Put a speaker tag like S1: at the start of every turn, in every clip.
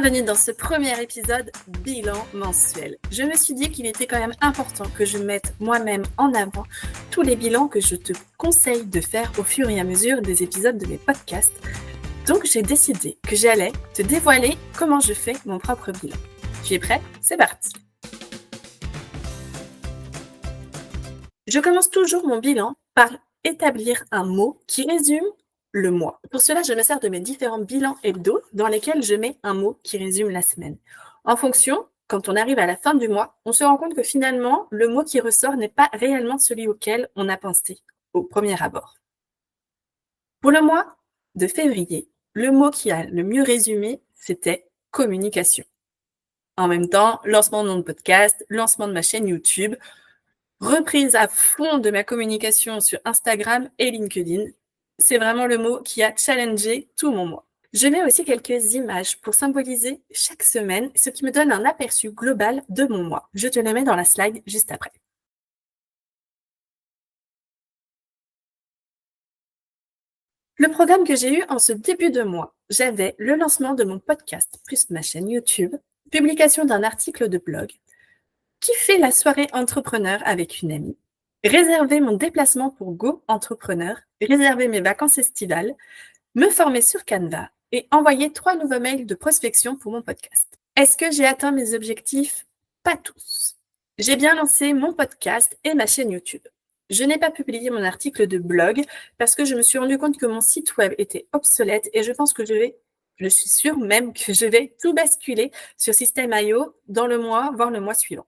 S1: Bienvenue dans ce premier épisode bilan mensuel. Je me suis dit qu'il était quand même important que je mette moi-même en avant tous les bilans que je te conseille de faire au fur et à mesure des épisodes de mes podcasts. Donc j'ai décidé que j'allais te dévoiler comment je fais mon propre bilan. Tu es prêt? C'est parti! Je commence toujours mon bilan par établir un mot qui résume le mois. Pour cela, je me sers de mes différents bilans hebdo dans lesquels je mets un mot qui résume la semaine. En fonction, quand on arrive à la fin du mois, on se rend compte que finalement, le mot qui ressort n'est pas réellement celui auquel on a pensé au premier abord. Pour le mois de février, le mot qui a le mieux résumé, c'était communication. En même temps, lancement de mon podcast, lancement de ma chaîne YouTube, reprise à fond de ma communication sur Instagram et LinkedIn. C'est vraiment le mot qui a challengé tout mon mois. Je mets aussi quelques images pour symboliser chaque semaine, ce qui me donne un aperçu global de mon mois. Je te le mets dans la slide juste après. Le programme que j'ai eu en ce début de mois, j'avais le lancement de mon podcast plus ma chaîne YouTube, publication d'un article de blog, kiffer la soirée entrepreneur avec une amie, réserver mon déplacement pour Go Entrepreneur, réserver mes vacances estivales, me former sur Canva et envoyer 3 nouveaux mails de prospection pour mon podcast. Est-ce que j'ai atteint mes objectifs? Pas tous. J'ai bien lancé mon podcast et ma chaîne YouTube. Je n'ai pas publié mon article de blog parce que je me suis rendu compte que mon site web était obsolète et je pense que je suis sûre même que je vais tout basculer sur System.io dans le mois, voire le mois suivant.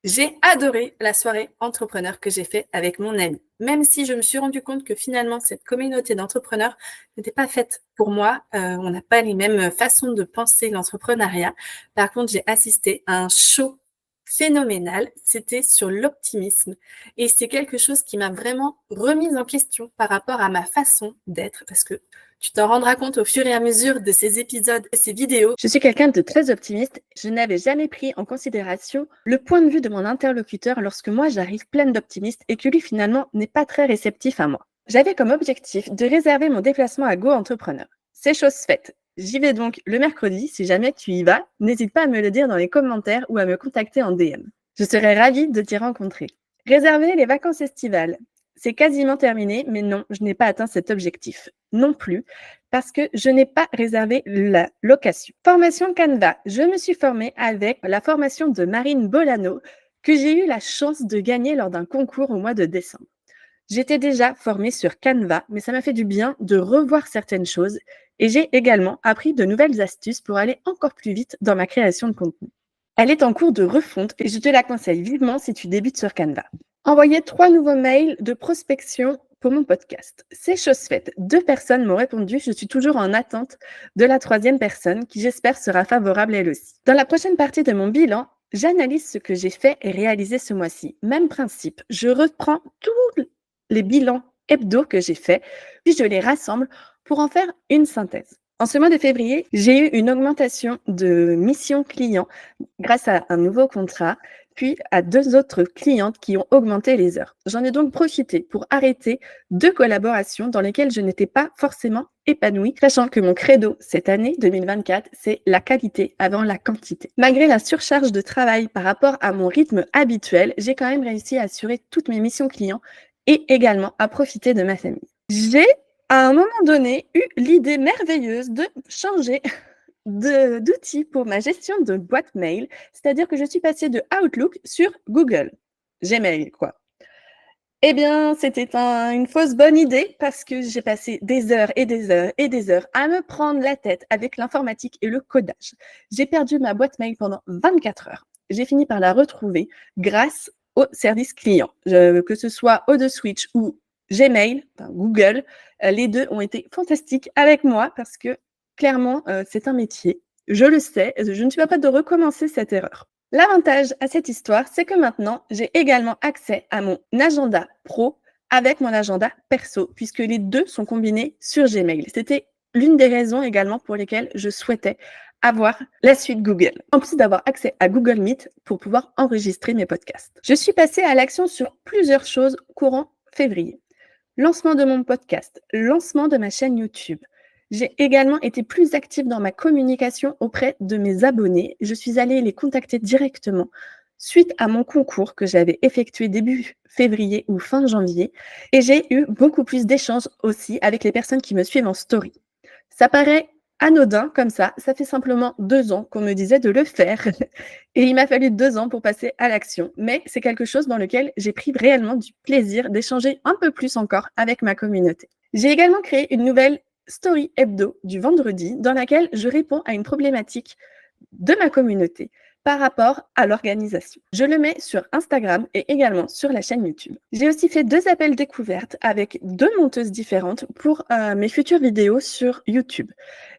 S1: J'ai adoré la soirée entrepreneur que j'ai fait avec mon ami, même si je me suis rendu compte que finalement cette communauté d'entrepreneurs n'était pas faite pour moi. On n'a pas les mêmes façons de penser l'entrepreneuriat. Par contre, j'ai assisté à un show phénoménal. C'était sur l'optimisme et c'est quelque chose qui m'a vraiment remise en question par rapport à ma façon d'être parce que tu t'en rendras compte au fur et à mesure de ces épisodes et ces vidéos.
S2: Je suis quelqu'un de très optimiste. Je n'avais jamais pris en considération le point de vue de mon interlocuteur lorsque moi j'arrive pleine d'optimisme et que lui finalement n'est pas très réceptif à moi. J'avais comme objectif de réserver mon déplacement à Go Entrepreneur. C'est chose faite. J'y vais donc le mercredi. Si jamais tu y vas, n'hésite pas à me le dire dans les commentaires ou à me contacter en DM. Je serais ravie de t'y rencontrer. Réserver les vacances estivales. C'est quasiment terminé, mais non, je n'ai pas atteint cet objectif. Non plus, parce que je n'ai pas réservé la location. Formation Canva. Je me suis formée avec la formation de Marine Bolano que j'ai eu la chance de gagner lors d'un concours au mois de décembre. J'étais déjà formée sur Canva, mais ça m'a fait du bien de revoir certaines choses et j'ai également appris de nouvelles astuces pour aller encore plus vite dans ma création de contenu. Elle est en cours de refonte et je te la conseille vivement si tu débutes sur Canva. Envoyer 3 nouveaux mails de prospection pour mon podcast. C'est chose faite. 2 personnes m'ont répondu. Je suis toujours en attente de la 3e personne qui, j'espère, sera favorable elle aussi. Dans la prochaine partie de mon bilan, j'analyse ce que j'ai fait et réalisé ce mois-ci. Même principe. Je reprends tous les bilans hebdo que j'ai faits, puis je les rassemble pour en faire une synthèse. En ce mois de février, j'ai eu une augmentation de mission client grâce à un nouveau contrat, puis à 2 autres clientes qui ont augmenté les heures. J'en ai donc profité pour arrêter 2 collaborations dans lesquelles je n'étais pas forcément épanouie, sachant que mon credo cette année 2024, c'est la qualité avant la quantité. Malgré la surcharge de travail par rapport à mon rythme habituel, j'ai quand même réussi à assurer toutes mes missions clients et également à profiter de ma famille. J'ai à un moment donné, eu l'idée merveilleuse de changer d'outil pour ma gestion de boîte mail, c'est-à-dire que je suis passée de Outlook sur Google. Gmail, quoi. Eh bien, c'était une fausse bonne idée parce que j'ai passé des heures et des heures et des heures à me prendre la tête avec l'informatique et le codage. J'ai perdu ma boîte mail pendant 24 heures. J'ai fini par la retrouver grâce au service client, que ce soit OdeSwitch ou Gmail, enfin Google, les 2 ont été fantastiques avec moi parce que clairement, c'est un métier. Je le sais, je ne suis pas prête de recommencer cette erreur. L'avantage à cette histoire, c'est que maintenant, j'ai également accès à mon agenda pro avec mon agenda perso, puisque les 2 sont combinés sur Gmail. C'était l'une des raisons également pour lesquelles je souhaitais avoir la suite Google, en plus d'avoir accès à Google Meet pour pouvoir enregistrer mes podcasts. Je suis passée à l'action sur plusieurs choses courant février. Lancement de mon podcast, lancement de ma chaîne YouTube, J'ai également été plus active dans ma communication auprès de mes abonnés. Je suis allée les contacter directement suite à mon concours que j'avais effectué début février ou fin janvier et j'ai eu beaucoup plus d'échanges aussi avec les personnes qui me suivent en story. Ça paraît anodin comme ça fait simplement 2 ans qu'on me disait de le faire et il m'a fallu 2 ans pour passer à l'action, mais c'est quelque chose dans lequel j'ai pris réellement du plaisir d'échanger un peu plus encore avec ma communauté. J'ai également créé une nouvelle story hebdo du vendredi dans laquelle je réponds à une problématique de ma communauté par rapport à l'organisation. Je le mets sur Instagram et également sur la chaîne YouTube. J'ai aussi fait 2 appels découvertes avec 2 monteuses différentes pour mes futures vidéos sur YouTube.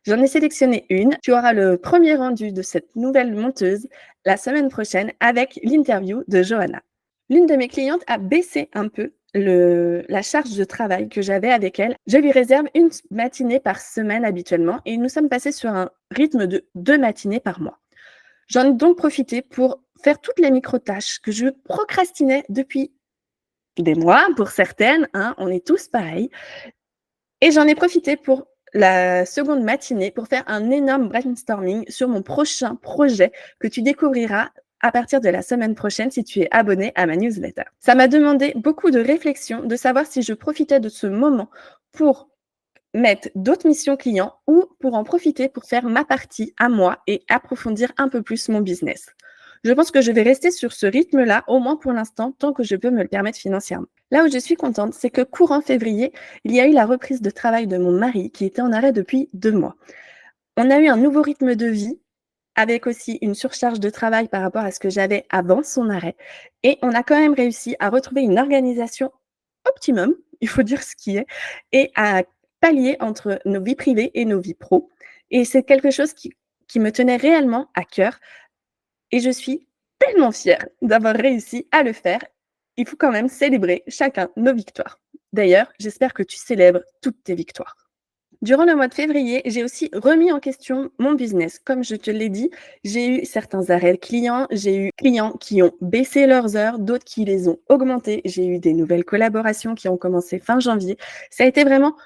S2: J'en ai sélectionné une. Tu auras le premier rendu de cette nouvelle monteuse la semaine prochaine avec l'interview de Johanna. L'une de mes clientes a baissé un peu la charge de travail que j'avais avec elle. Je lui réserve une matinée par semaine habituellement et nous sommes passés sur un rythme de 2 matinées par mois. J'en ai donc profité pour faire toutes les micro-tâches que je procrastinais depuis des mois pour certaines, hein, on est tous pareils. Et j'en ai profité pour la seconde matinée pour faire un énorme brainstorming sur mon prochain projet que tu découvriras à partir de la semaine prochaine si tu es abonné à ma newsletter. Ça m'a demandé beaucoup de réflexion de savoir si je profitais de ce moment pour mettre d'autres missions clients ou pour en profiter pour faire ma partie à moi et approfondir un peu plus mon business. Je pense que je vais rester sur ce rythme-là, au moins pour l'instant, tant que je peux me le permettre financièrement. Là où je suis contente, c'est que courant février, il y a eu la reprise de travail de mon mari qui était en arrêt depuis 2 mois. On a eu un nouveau rythme de vie avec aussi une surcharge de travail par rapport à ce que j'avais avant son arrêt. Et on a quand même réussi à retrouver une organisation optimum, il faut dire ce qui est, et à pallier entre nos vies privées et nos vies pro. Et c'est quelque chose qui me tenait réellement à cœur. Et je suis tellement fière d'avoir réussi à le faire. Il faut quand même célébrer chacun nos victoires. D'ailleurs, j'espère que tu célèbres toutes tes victoires. Durant le mois de février, j'ai aussi remis en question mon business. Comme je te l'ai dit, j'ai eu certains arrêts clients, j'ai eu clients qui ont baissé leurs heures, d'autres qui les ont augmentées. J'ai eu des nouvelles collaborations qui ont commencé fin janvier. Ça a été vraiment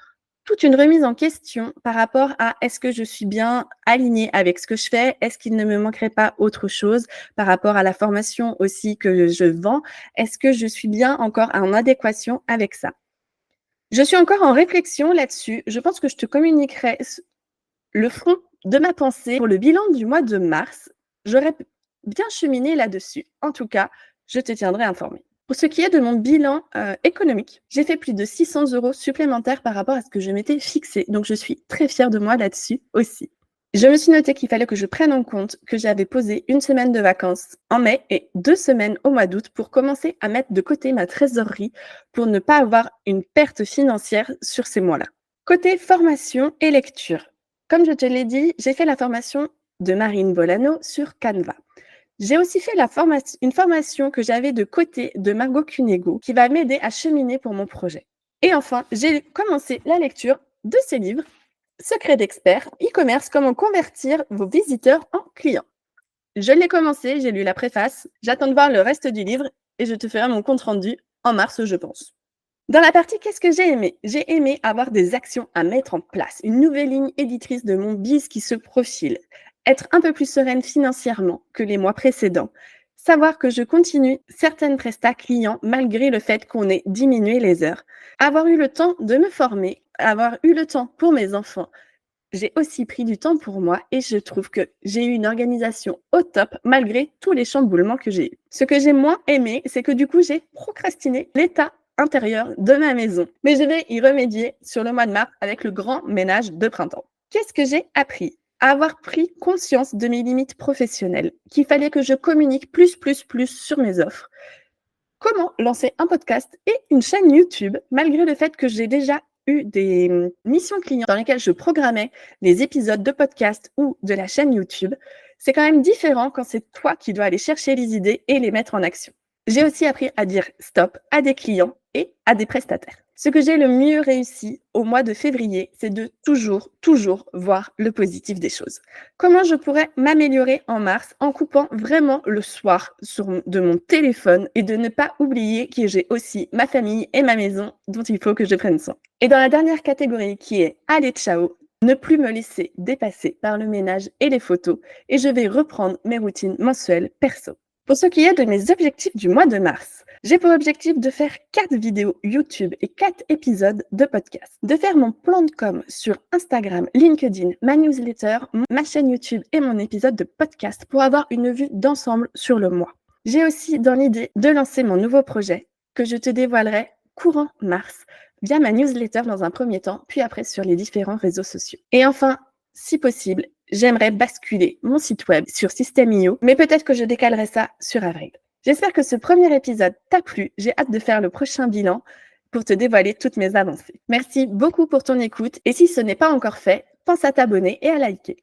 S2: toute une remise en question par rapport à est-ce que je suis bien alignée avec ce que je fais? Est-ce qu'il ne me manquerait pas autre chose par rapport à la formation aussi que je vends? Est-ce que je suis bien encore en adéquation avec ça? Je suis encore en réflexion là-dessus. Je pense que je te communiquerai le fond de ma pensée pour le bilan du mois de mars. J'aurais bien cheminé là-dessus. En tout cas, je te tiendrai informée. Pour ce qui est de mon bilan économique, j'ai fait plus de 600 € supplémentaires par rapport à ce que je m'étais fixé. Donc, je suis très fière de moi là-dessus aussi. Je me suis noté qu'il fallait que je prenne en compte que j'avais posé 1 semaine de vacances en mai et 2 semaines au mois d'août pour commencer à mettre de côté ma trésorerie pour ne pas avoir une perte financière sur ces mois-là. Côté formation et lecture, comme je te l'ai dit, j'ai fait la formation de Marine Bolano sur Canva. J'ai aussi fait une formation que j'avais de côté de Margot Cunego qui va m'aider à cheminer pour mon projet. Et enfin, j'ai commencé la lecture de ces livres, Secrets d'experts, e-commerce, comment convertir vos visiteurs en clients. Je l'ai commencé, j'ai lu la préface, j'attends de voir le reste du livre et je te ferai mon compte rendu en mars, je pense. Dans la partie qu'est-ce que j'ai aimé? J'ai aimé avoir des actions à mettre en place, une nouvelle ligne éditrice de mon biz qui se profile, être un peu plus sereine financièrement que les mois précédents, savoir que je continue certaines prestats clients malgré le fait qu'on ait diminué les heures, avoir eu le temps de me former, avoir eu le temps pour mes enfants. J'ai aussi pris du temps pour moi et je trouve que j'ai eu une organisation au top malgré tous les chamboulements que j'ai eus. Ce que j'ai moins aimé, c'est que du coup, j'ai procrastiné l'état intérieur de ma maison. Mais je vais y remédier sur le mois de mars avec le grand ménage de printemps. Qu'est-ce que j'ai appris? À avoir pris conscience de mes limites professionnelles, qu'il fallait que je communique plus sur mes offres. Comment lancer un podcast et une chaîne YouTube malgré le fait que j'ai déjà eu des missions clients dans lesquelles je programmais les épisodes de podcast ou de la chaîne YouTube. C'est quand même différent quand c'est toi qui dois aller chercher les idées et les mettre en action. J'ai aussi appris à dire stop à des clients et à des prestataires. Ce que j'ai le mieux réussi au mois de février, c'est de toujours voir le positif des choses. Comment je pourrais m'améliorer en mars en coupant vraiment le soir de mon téléphone et de ne pas oublier que j'ai aussi ma famille et ma maison dont il faut que je prenne soin. Et dans la dernière catégorie qui est allez ciao, ne plus me laisser dépasser par le ménage et les photos et je vais reprendre mes routines mensuelles perso. Pour ce qui est de mes objectifs du mois de mars, j'ai pour objectif de faire 4 vidéos YouTube et 4 épisodes de podcast, de faire mon plan de com sur Instagram, LinkedIn, ma newsletter, ma chaîne YouTube et mon épisode de podcast pour avoir une vue d'ensemble sur le mois. J'ai aussi dans l'idée de lancer mon nouveau projet que je te dévoilerai courant mars via ma newsletter dans un premier temps, puis après sur les différents réseaux sociaux. Et enfin, si possible, j'aimerais basculer mon site web sur System.io, mais peut-être que je décalerai ça sur avril. J'espère que ce premier épisode t'a plu. J'ai hâte de faire le prochain bilan pour te dévoiler toutes mes avancées. Merci beaucoup pour ton écoute et si ce n'est pas encore fait, pense à t'abonner et à liker.